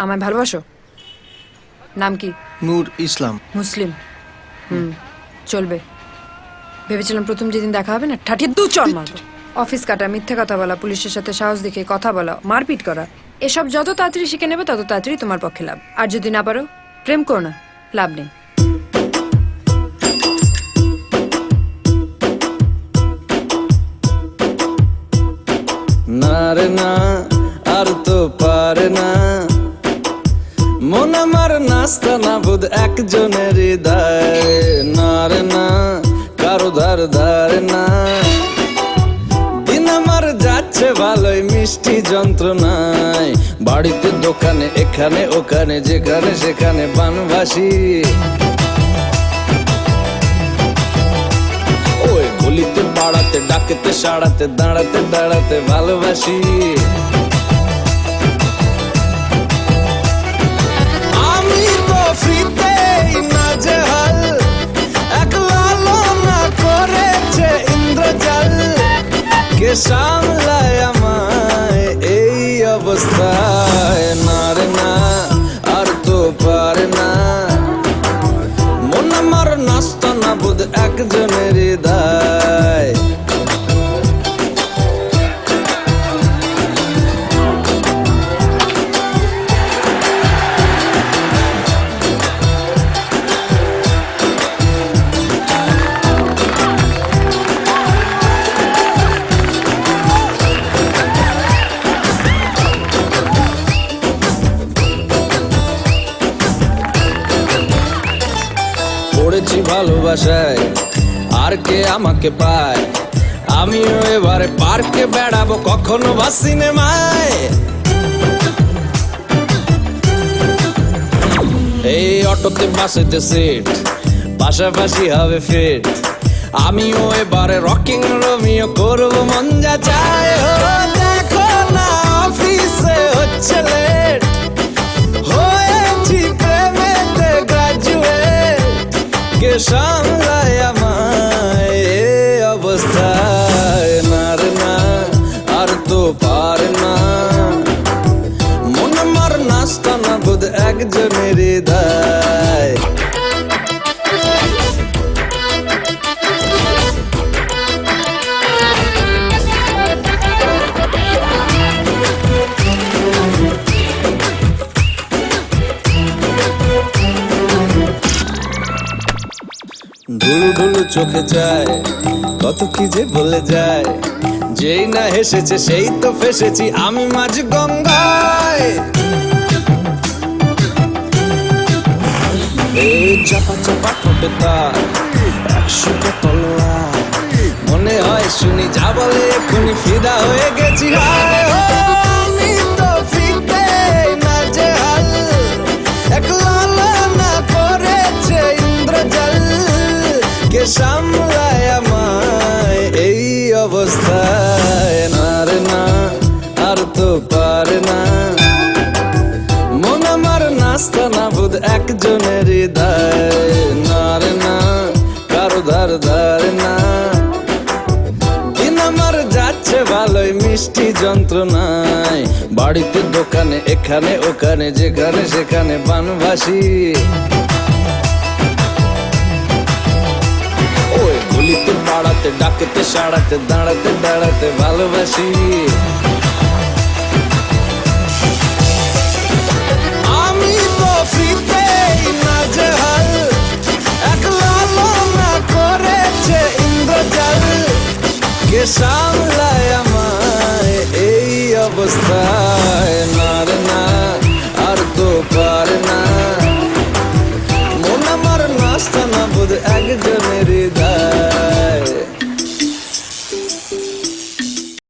আমায় ভালোবাসো? নাম কি? নূর ইসলাম। মুসলিম? চলবে। ভেবেছিলাম প্রথম যেদিন দেখা হবে না ঠাঠিয়ে দু চড় মারবো। অফিস কাটা, মিথ্যে কথা বলা, পুলিশের সাথে সাহস দেখে কথা বলা, মারপিট করা, এসব যত তাড়াতাড়ি শিখে নেবে তত তাড়াতাড়ি তোমার পক্ষে লাভ। আর যদি না পারো প্রেম করো না, লাভ নেই। না রে না, আর তো পারে না মন আমার নাস্তা না বুধ একজনের হৃদয়। না রে না, কারো ধার ধারে না, দিন আমার যাচ্ছে ভালোই মিষ্টি যন্ত্রণায়। বাড়িতে দোকানে এখানে ওখানে যেখানে সেখানে বানবাসী, ওই গলিতে পাড়াতে ডাকেতে সাড়াতে দাঁড়াতে দাঁড়াতে ভালোবাসি। আমি তো ফ্রিতেই নাজেহাল, একলা না করেছে ইন্দ্রজাল। কে সামলায় আমায় এই অবস্থায়? না রে না, আর তো পারে না মন আমার নাস্তা না বুধ একজনের হৃদয়। পড়েছি ভালোবাসায়, আর কে আমাকে পায়? আমিও এবারে পার্কে বেড়াবো, কখনো বা সিনেমায়। এই অটোতে বাসেতে সিট, পাশাপাশি হবে ফিট। আমিও এবারে রকিং রোমিও করবো মন যা চায়। ও দেখো না অফিসে হচ্ছে লেট, হয়েছি প্রেমেতে গ্রাজুয়েট। কে সামলায় আমায় এই অবস্থায়? না রে না, আর তো পারে না মন আমার নাস্তা না বুধ একজনের হৃদয়। ঢুলু ঢুলু চোখে যায়, কত কি যে বলে যায়। যেই না হেসেছে সেই তো ফেসেছি আমি মাঝ গঙ্গায়। এই চাপা চাপা ঠোঁটে তার 100টা তলোয়ার, মনে হয় শুনি যা বলে এক্ষুনি ফিদা হয়ে গেছি। হায় ও, আমি তো ফিরতেই নাজেহাল, একলা না করেছে ইন্দ্রজাল। কে সামলায় আমায় এই অবস্থায়? না রে না, আর তো পারে না মন আমার নাস্তা না বুধ একজনের হৃদয়। না রে না, কারো ধার ধারে না, দিন আমার যাচ্ছে ভালোই মিষ্টি যন্ত্রণায়। বাড়িতে দোকানে এখানে ওখানে যেখানে সেখানে বানবাসী, ওই গলিতে পাড়াতে ডাকেতে সাড়াতে দাঁড়াতে দাঁড়াতে ভালোবাসি। আমি তো ফ্রিতেই নাজেহাল, একলা না করেছে ইন্দ্রজাল। কে সামলায় আমায় এই অবস্থায়? না রে না, আর তো পারে না মন আমার নাস্তা না বুধ একজনের হৃদয়।